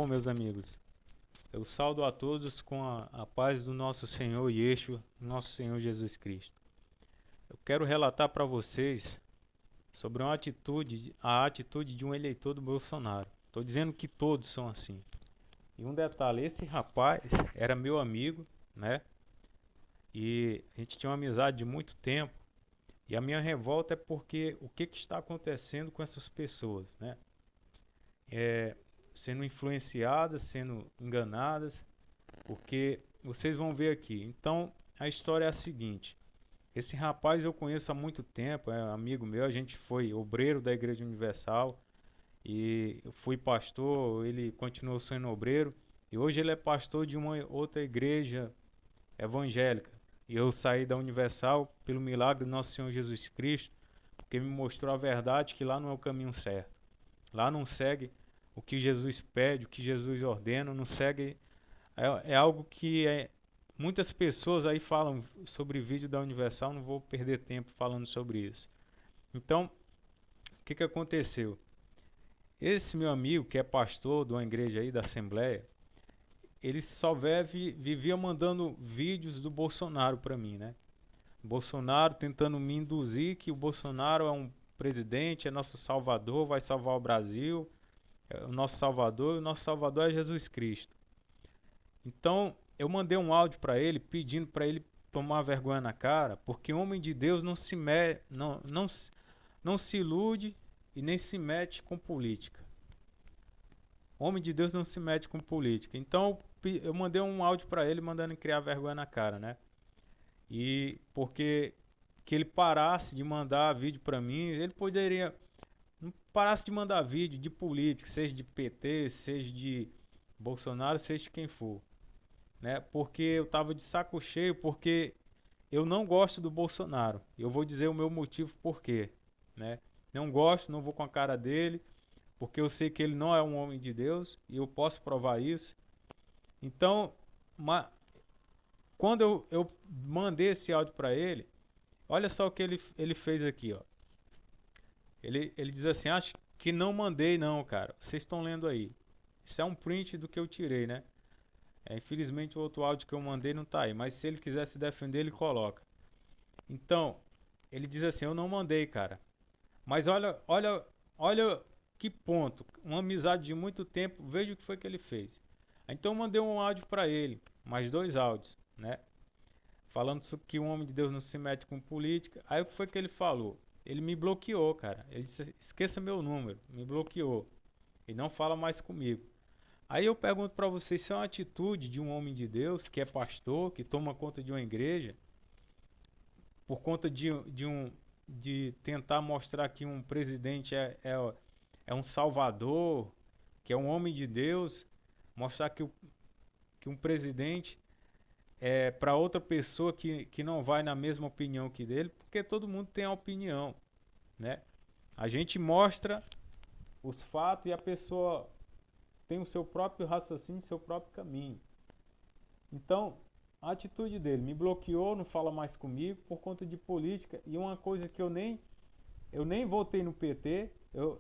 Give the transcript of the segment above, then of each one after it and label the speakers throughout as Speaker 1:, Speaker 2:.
Speaker 1: Shalom, meus amigos. Eu saúdo a todos com a paz do nosso Senhor Yeshua, nosso Senhor Jesus Cristo. Eu quero relatar para vocês sobre a atitude de um eleitor do Bolsonaro. Estou dizendo que todos são assim. E um detalhe, esse rapaz era meu amigo, né? E a gente tinha uma amizade de muito tempo. E a minha revolta é porque o que está acontecendo com essas pessoas, né? Sendo influenciadas, sendo enganadas, porque vocês vão ver aqui. Então, a história é a seguinte: esse rapaz eu conheço há muito tempo, é amigo meu, a gente foi obreiro da Igreja Universal e eu fui pastor, ele continuou sendo obreiro e hoje ele é pastor de uma outra igreja evangélica. E eu saí da Universal pelo milagre do nosso Senhor Jesus Cristo, porque me mostrou a verdade que lá não é o caminho certo. Lá não segue o que Jesus pede, o que Jesus ordena, não segue. É algo que muitas pessoas aí falam sobre vídeo da Universal, não vou perder tempo falando sobre isso. Então, o que aconteceu? Esse meu amigo, que é pastor de uma igreja aí, da Assembleia, ele vivia mandando vídeos do Bolsonaro para mim, né? Bolsonaro tentando me induzir que o Bolsonaro é um presidente, é nosso salvador, vai salvar o Brasil, é o nosso salvador, e o nosso salvador é Jesus Cristo. Então, eu mandei um áudio para ele pedindo para ele tomar vergonha na cara, porque homem de Deus não se ilude e nem se mete com política. Homem de Deus não se mete com política. Então, eu mandei um áudio para ele mandando criar vergonha na cara, né? E porque que ele parasse de mandar vídeo para mim, ele poderia não parasse de mandar vídeo de política, seja de PT, seja de Bolsonaro, seja de quem for, né? Porque eu tava de saco cheio, porque eu não gosto do Bolsonaro. Eu vou dizer o meu motivo por quê, né? Não gosto, não vou com a cara dele, porque eu sei que ele não é um homem de Deus e eu posso provar isso. Então, quando eu mandei esse áudio para ele, olha só o que ele fez aqui, ó. Ele diz assim: acho que não mandei não, cara. Vocês estão lendo aí. Isso é um print do que eu tirei, né? Infelizmente o outro áudio que eu mandei não tá aí, mas se ele quiser se defender, ele coloca. Então, ele diz assim: eu não mandei, cara. Mas olha que ponto. Uma amizade de muito tempo, veja o que foi que ele fez. Então eu mandei um áudio para ele, mais dois áudios, né? Falando que um homem de Deus não se mete com política. Aí o que foi que ele falou? Ele me bloqueou, cara. Ele disse: esqueça meu número, me bloqueou. E não fala mais comigo. Aí eu pergunto para vocês, se é uma atitude de um homem de Deus, que é pastor, que toma conta de uma igreja, por conta de tentar mostrar que um presidente é um salvador, que é um homem de Deus, mostrar que um presidente é para outra pessoa que não vai na mesma opinião que dele, porque todo mundo tem a opinião, né? A gente mostra os fatos e a pessoa tem o seu próprio raciocínio, seu próprio caminho. Então, a atitude dele me bloqueou, não fala mais comigo por conta de política. E uma coisa que eu nem votei no PT,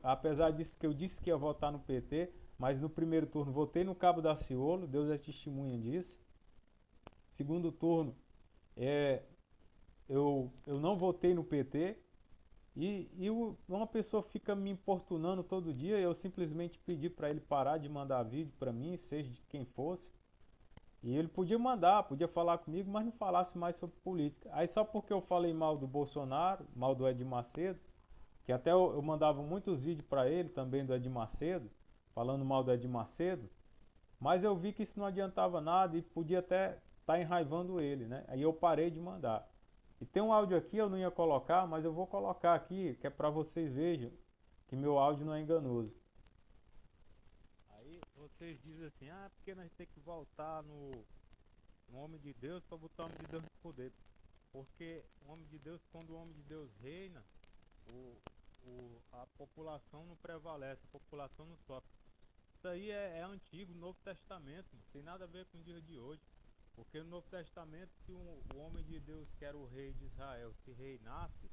Speaker 1: apesar disso que eu disse que ia votar no PT, mas no primeiro turno votei no Cabo Daciolo, Deus é testemunha disso. Segundo turno, eu não votei no PT. Uma pessoa fica me importunando todo dia, eu simplesmente pedi para ele parar de mandar vídeo para mim, seja de quem fosse. E ele podia mandar, podia falar comigo, mas não falasse mais sobre política. Aí só porque eu falei mal do Bolsonaro, mal do Edir Macedo, que até eu mandava muitos vídeos para ele também do Edir Macedo, falando mal do Edir Macedo, mas eu vi que isso não adiantava nada e podia até estar enraivando ele, né? Aí eu parei de mandar. E tem um áudio aqui, eu não ia colocar, mas eu vou colocar aqui, que é para vocês vejam que meu áudio não é enganoso. Aí vocês dizem assim: ah, porque nós temos que voltar no homem de Deus para botar o homem de Deus no poder. Porque o homem de Deus, quando o homem de Deus reina, a população não prevalece, a população não sofre. Isso aí é antigo, Novo Testamento, não tem nada a ver com o dia de hoje. Porque no Novo Testamento, se o homem de Deus, que era o rei de Israel, se reinasse,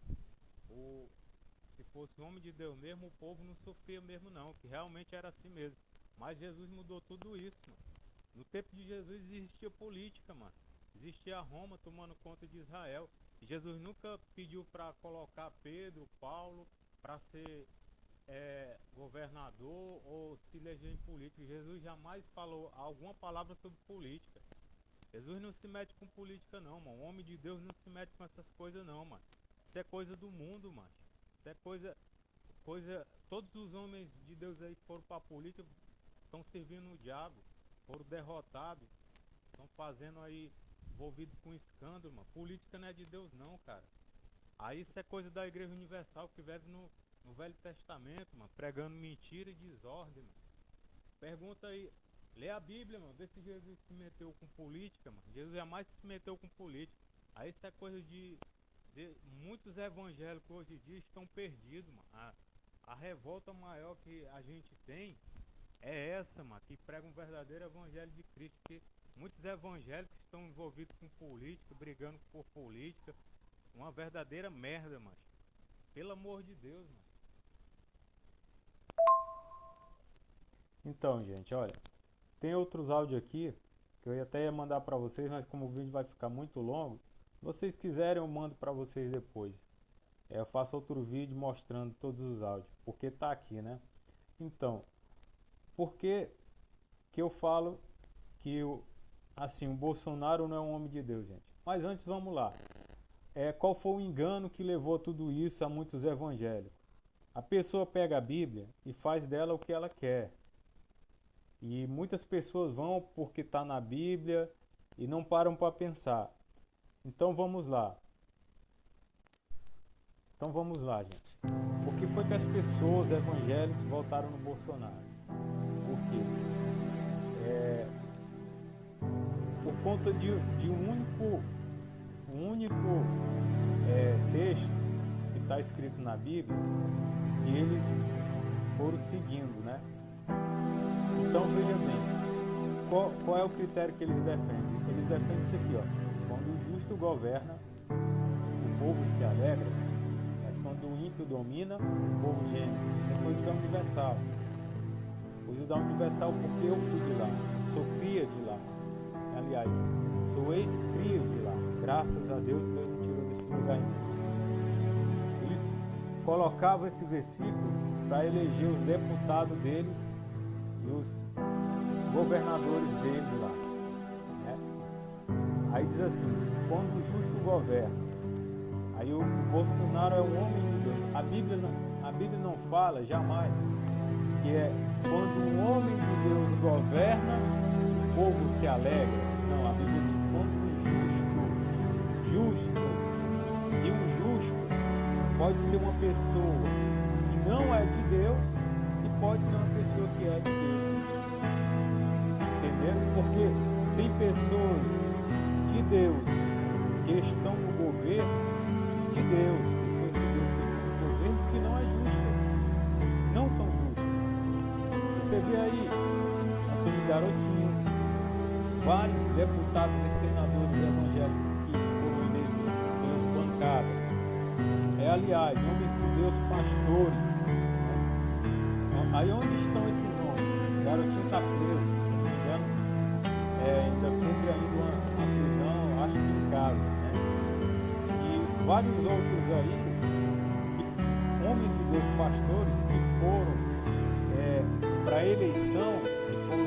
Speaker 1: se fosse o homem de Deus mesmo, o povo não sofria mesmo não, que realmente era assim mesmo.
Speaker 2: Mas Jesus mudou tudo isso, mano. No tempo de Jesus existia política, mano. Existia Roma tomando conta de Israel. E Jesus nunca pediu para colocar Pedro, Paulo, para ser governador ou se eleger em política. Jesus jamais falou alguma palavra sobre política. Jesus não se mete com política não, mano. O homem de Deus não se mete com essas coisas não, mano. Isso é coisa do mundo, mano. Isso é coisa... Todos os homens de Deus aí que foram pra política estão servindo o diabo. Foram derrotados. Estão fazendo aí, envolvido com escândalo, mano. Política não é de Deus não, cara. Aí isso é coisa da Igreja Universal que vive no Velho Testamento, mano. Pregando mentira e desordem, mano. Pergunta aí. Lê a Bíblia, mano. Vê se Jesus se meteu com política, mano. Jesus jamais se meteu com política. Aí isso é coisa de muitos evangélicos hoje em dia estão perdidos, mano. A revolta maior que a gente tem é essa, mano. Que prega um verdadeiro evangelho de Cristo. Que muitos evangélicos estão envolvidos com política, brigando por política. Uma verdadeira merda, mano. Pelo amor de Deus, mano.
Speaker 1: Então, gente, olha. Tem outros áudios aqui que eu até ia mandar para vocês, mas como o vídeo vai ficar muito longo, se vocês quiserem eu mando para vocês depois. Eu faço outro vídeo mostrando todos os áudios, porque tá aqui, né? Então, por que eu falo que assim, o Bolsonaro não é um homem de Deus, gente? Mas antes vamos lá. Qual foi o engano que levou tudo isso a muitos evangélicos? A pessoa pega a Bíblia e faz dela o que ela quer. E muitas pessoas vão porque está na Bíblia e não param para pensar. Então vamos lá. Gente. Por que foi que as pessoas evangélicas votaram no Bolsonaro? Por quê? Por conta de um único texto que está escrito na Bíblia e eles foram seguindo, né? Então veja bem, qual é o critério que eles defendem? Eles defendem isso aqui, ó. Quando o justo governa, o povo se alegra, mas quando o ímpio domina, o povo geme. Isso é coisa da Universal. Coisa da Universal porque eu fui de lá, sou cria de lá. Aliás, sou ex-cria de lá. Graças a Deus, Deus me tirou desse lugar ainda. Eles colocavam esse versículo para eleger os deputados deles e os governadores deles lá, né? Aí diz assim, quando o justo governa, aí o Bolsonaro é um homem de Deus. A Bíblia não fala jamais que é quando um homem de Deus governa, o povo se alegra. Não, a Bíblia diz quando o justo, e um justo pode ser uma pessoa que não é de Deus e pode ser uma pessoa que é de Deus. Entendeu? Porque tem pessoas de Deus que estão no governo de Deus, pessoas de Deus que estão no governo que não é justas, não são justas. Você vê aí, Antônio Garotinho, vários deputados e senadores evangélicos que foram eleitos pelas bancadas. Aliás, homens de Deus, pastores. Aí onde estão esses homens? O Garotinho está preso, se não me engano, ainda cumpre ainda uma prisão, acho que em casa, né? E vários outros aí, homens de Deus, pastores, que foram para a eleição, que foram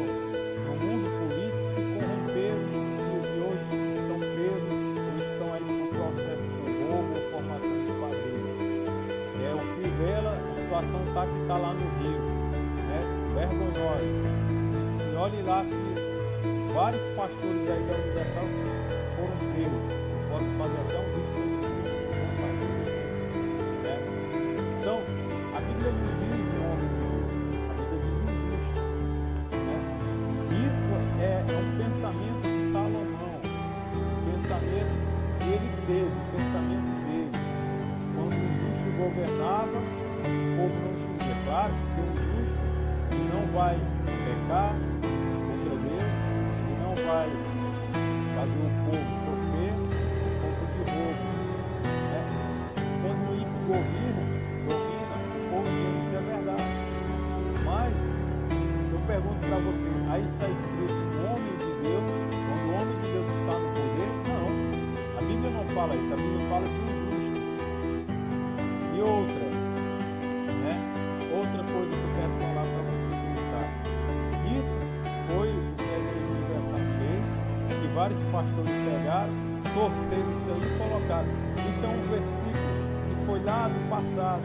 Speaker 1: no mundo político, se corromperam e hoje estão presos ou estão aí no processo de roubo ou formação de quadrilha. O que revela a situação que está lá no Rio, né? Vergonhosa. E olhe lá se vários pastores aí da Universal foram presos. Eu posso fazer até um vídeo sobre isso, vou fazer, né? Então, a Bíblia não diz o nome de Deus, a Bíblia diz o justo, né? Isso é um pensamento de Salomão, um pensamento que ele teve, um pensamento dele. Quando o justo governava, o povo não judia. Claro que o justo não vai pecar contra Deus e não vai fazer o povo sofrer por conta de roubo, né? Quando o ímpio domina, o povo diz isso é verdade. Mas eu pergunto fala isso, a Bíblia fala de um justo. E outra, né? Outra coisa que eu quero falar para você pensar. Isso foi o que a Igreja Universal fez, que vários pastores pegaram, torceram isso aí e colocaram. Isso é um versículo que foi lá no passado.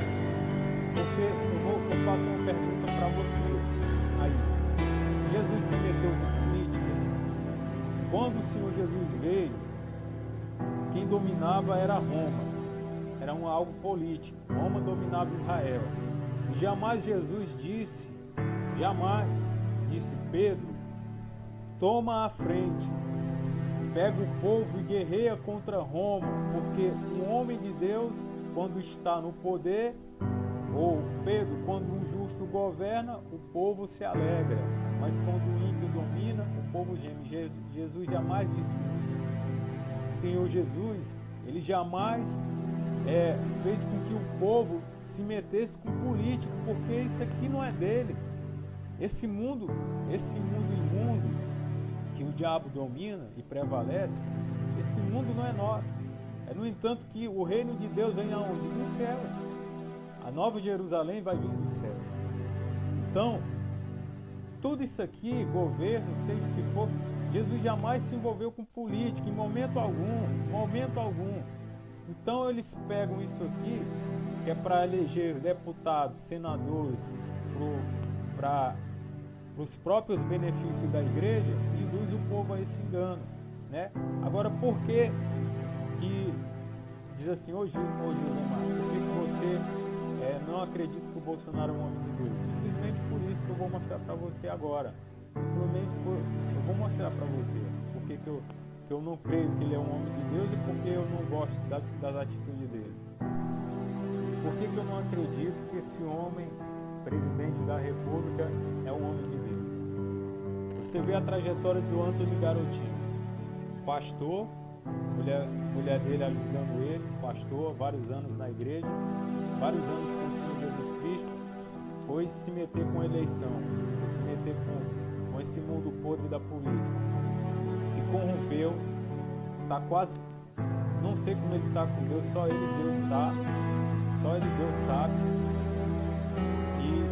Speaker 1: Porque eu faço uma pergunta para você aí. Jesus se meteu com política? Quando o Senhor Jesus veio, quem dominava era Roma. Era algo político. Roma dominava Israel. E jamais Jesus disse, Pedro, toma a frente, pega o povo e guerreia contra Roma, porque o homem de Deus, quando está no poder, ou Pedro, quando um justo governa, o povo se alegra, mas quando o ímpio domina, o povo geme. Jesus jamais disse isso. O Senhor Jesus, ele jamais fez com que o povo se metesse com política, porque isso aqui não é dele. Esse mundo imundo que o diabo domina e prevalece, esse mundo não é nosso. No entanto que o reino de Deus vem aonde? Dos céus. A Nova Jerusalém vai vir dos céus. Então, tudo isso aqui, governo, seja o que for, Jesus jamais se envolveu com política, em momento algum. Então eles pegam isso aqui, que é para eleger deputados, senadores, para os próprios benefícios da igreja, e induz o povo a esse engano, né? Agora, por que diz assim, ô Josemar, por que você não acredita que o Bolsonaro é um homem de Deus? Simplesmente por isso que eu vou mostrar para você agora. Eu vou mostrar para você porque que eu não creio que ele é um homem de Deus e porque eu não gosto das atitudes dele. Por que eu não acredito que esse homem, presidente da República, é um homem de Deus? Você vê a trajetória do Antony Garotinho, pastor, mulher dele ajudando ele, pastor, vários anos na igreja, vários anos com o Senhor Jesus Cristo, foi se meter com a eleição, foi se meter com esse mundo podre da política, se corrompeu, está quase, não sei como ele está com Deus, só ele Deus sabe, e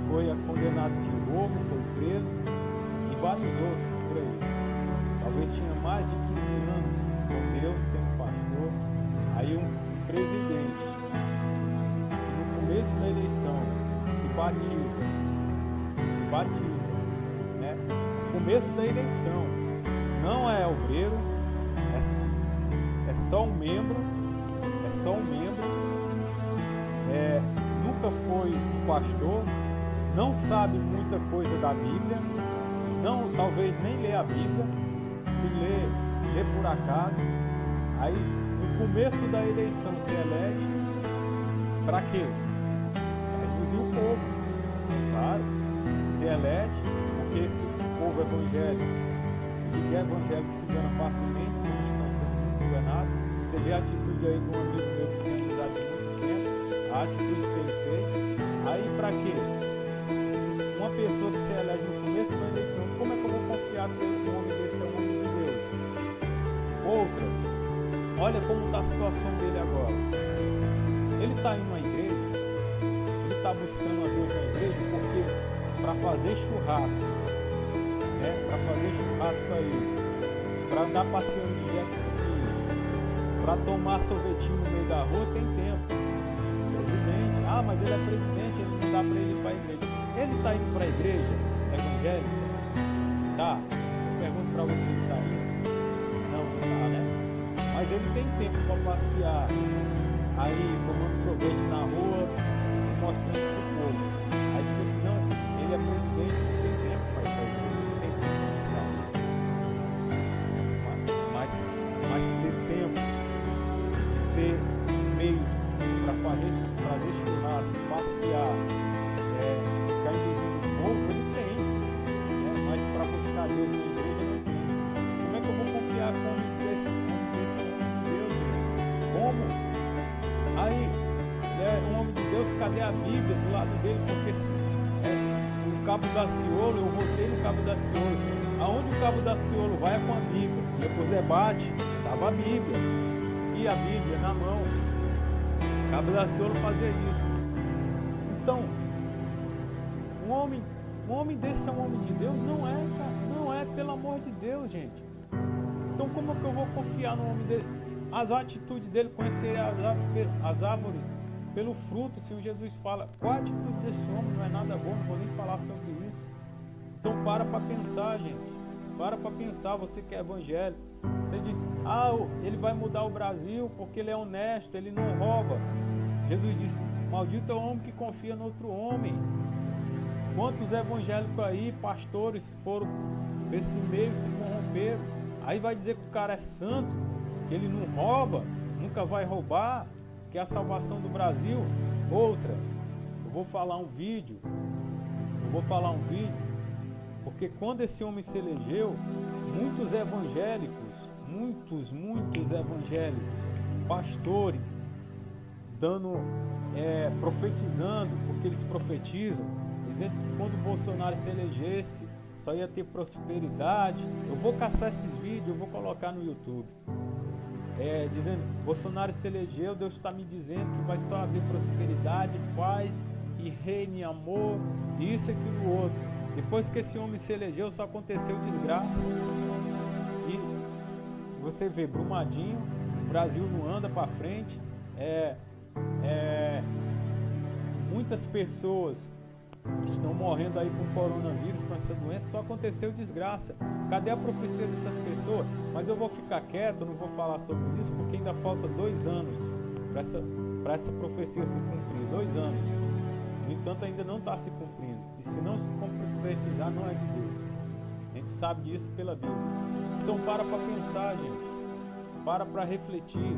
Speaker 1: foi condenado de roubo, foi preso, e vários outros por aí. Talvez tinha mais de 15 anos com Deus sendo pastor, aí um presidente, no começo da eleição, se batiza, né? No começo da eleição, não é obreiro, é só um membro, nunca foi pastor, não sabe muita coisa da Bíblia, talvez nem lê a Bíblia, se lê por acaso, aí no começo da eleição se elege, para quê? Para reduzir o povo, claro, se elege, porque esse povo evangélico, que é evangélico, se engana facilmente, porque estão sendo muito enganados. Você vê a atitude aí de um amigo meu que tem amizade há muito tempo, a atitude que ele fez, aí para quê? Uma pessoa que se elege no começo da eleição, como é que eu vou confiar que um homem desse é um homem de Deus? Outra, olha como está a situação dele agora. Ele está indo à igreja, ele está buscando a Deus na igreja, porque para fazer churrasco, né? Para fazer churrasco aí, para andar passeando de jet ski, para tomar sorvetinho no meio da rua, tem tempo. Presidente, mas ele é presidente, ele não dá para ele ir para a igreja. Ele está indo para a igreja evangélica? Tá? Eu pergunto para você, ele está indo? Não está, né? Mas ele tem tempo para passear aí, tomando sorvete na rua, se mostrando para o povo. Aí diz assim, não, ele é presidente, não tem tempo para ir para a igreja, não tem tempo para passear. Mas ter tempo, ter meios para fazer churrasco, passear, ficar induzindo o povo, ele tem, né? Mas para buscar Deus na igreja não tem. Como é que eu vou confiar como esse homem de Deus? Como? Aí, um homem de Deus, cadê a Bíblia do lado dele? Porque o cabo da Ciolo, eu votei no cabo da Ciolo. Aonde o cabo da Ciolo vai é com a Bíblia. Depois debate, estava a Bíblia.
Speaker 2: aqui a Bíblia na mão. Cabo da Ciolo fazia isso. Então, um homem desse é um homem de Deus? Não é, cara. Não é, pelo amor de Deus, gente. Então como é que eu vou confiar no homem dele? As atitudes dele, conhecer as árvores pelo fruto. O Senhor Jesus fala, qual a atitude desse homem? Não é nada bom, não vou nem falar sobre isso. Então para pensar, gente. Para pensar, você que é evangélico. Você diz, ele vai mudar o Brasil porque ele é honesto, ele não rouba. Jesus disse, maldito é o homem que confia no outro homem. Quantos evangélicos aí, pastores, foram desse meio, se corromperam. Aí vai dizer que o cara é santo, que ele não rouba, nunca vai roubar, que é a salvação do Brasil. Outra, eu vou falar um vídeo, porque quando esse homem se elegeu, muitos evangélicos, muitos evangélicos, pastores, profetizando, porque eles profetizam, dizendo que quando o Bolsonaro se elegesse, só ia ter prosperidade. Eu vou caçar esses vídeos, eu vou colocar no YouTube. Dizendo, Bolsonaro se elegeu, Deus está me dizendo que vai só haver prosperidade, paz e reino e amor, isso, aquilo, outro. Depois que esse homem se elegeu, só aconteceu desgraça. E você vê, Brumadinho, o Brasil não anda para frente. Muitas pessoas que estão morrendo aí com coronavírus, com essa doença, só aconteceu desgraça. Cadê a profecia dessas pessoas? Mas eu vou ficar quieto, não vou falar sobre isso, porque ainda falta 2 anos para essa profecia se cumprir. 2 anos. No entanto, ainda não está se cumprindo. E se não se concretizar, não é de Deus. A gente sabe disso pela Bíblia. Então para pensar, gente. Para refletir.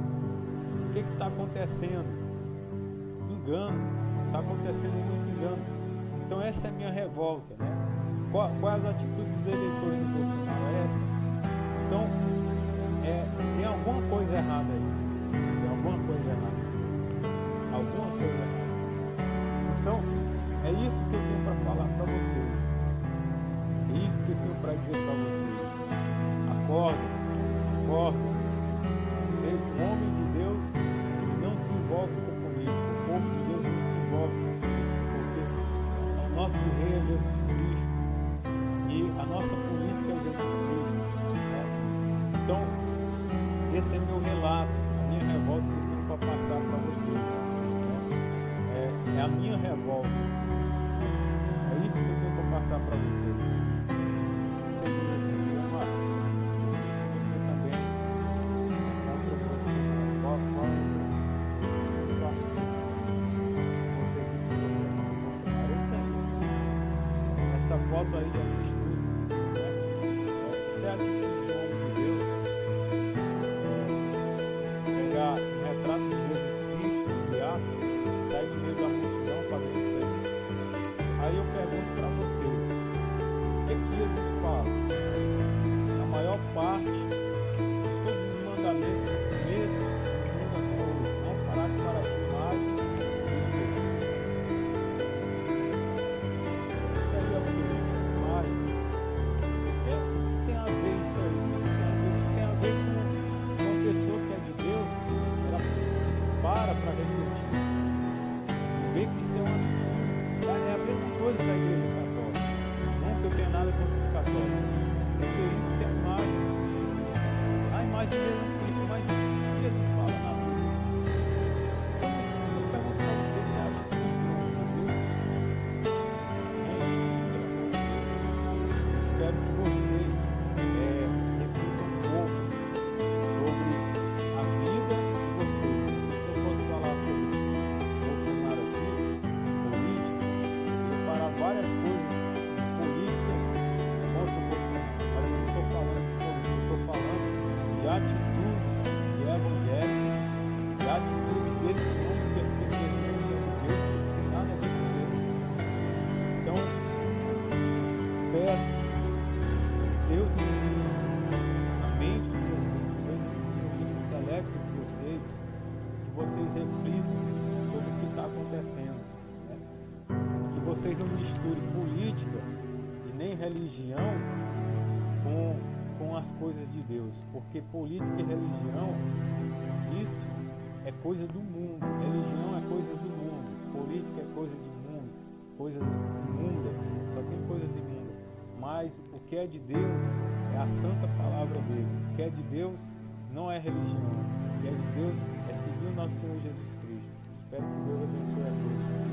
Speaker 2: O que está acontecendo? Engano. Está acontecendo muito engano. Então essa é a minha revolta, né? Quais as atitudes dos eleitores do Bolsonaro? É essa. Então, tem alguma coisa errada aí. Tem alguma coisa errada. Alguma coisa errada. Então, é isso que eu tenho para falar para vocês. É isso que eu tenho para dizer para vocês. Acorda. Ser um homem de Deus, ele não se envolve com política. O povo de Deus não se envolve com política, porque o nosso rei é Jesus Cristo e a nossa política é Jesus Cristo. Então, esse é meu relato, a minha revolta que eu tenho para passar para vocês. É a minha revolta. É isso que eu tenho para passar para vocês. Você diz assim, você também contra o Bolsonaro. Qual o assunto? Você disse que você é contra o Bolsonaro. Esse aí. Essa foto aí de atitude, né? Isso é a atitude do homem de Deus. Pegar o retrato de Jesus Cristo, entre aspas, sair do meio da multidão fazendo isso aí. Aí eu pergunto para vocês, o que Jesus fala? A maior parte de todos os mandamentos, começo, não farás para ti imagens. Isso aí é o que? Imagem. Tem a ver isso aí? Tem a ver com uma pessoa que é de Deus, ela para refletir. Vê que isso é um absurdo. É a mesma coisa da igreja católica. Não que eu tenha nada contra os católicos. Referindo-se à imagem. A imagem de Jesus Cristo, mas Jesus fala na Bíblia. Eu pergunto para vocês se é a atitude do homem de Deus. Espero que vocês reflitam um pouco sobre a vida de vocês. Se eu fosse falar sobre Bolsonaro aqui, política, eu falar várias coisas política contra o Bolsonaro, mas eu não estou falando de política, eu estou falando de atitudes de evangélicos, de atitudes desse mundo que as pessoas dizem que é de Deus, que não tem nada a ver com Deus. Então, peço Deus ilumine a mente de vocês, que Deus ilumine o intelecto de vocês, que vocês reflitam sobre o que está acontecendo, né? Que vocês não misturem política e nem religião com as coisas de Deus, porque política e religião
Speaker 1: Isso é coisa do mundo. Religião é coisa do mundo. Política é coisa de mundo. Coisas imundas. Só tem coisas imundas. Mas o que é de Deus é a santa palavra dele. O que é de Deus não é religião. O que é de Deus é seguir o nosso Senhor Jesus Cristo. Espero que Deus abençoe a todos.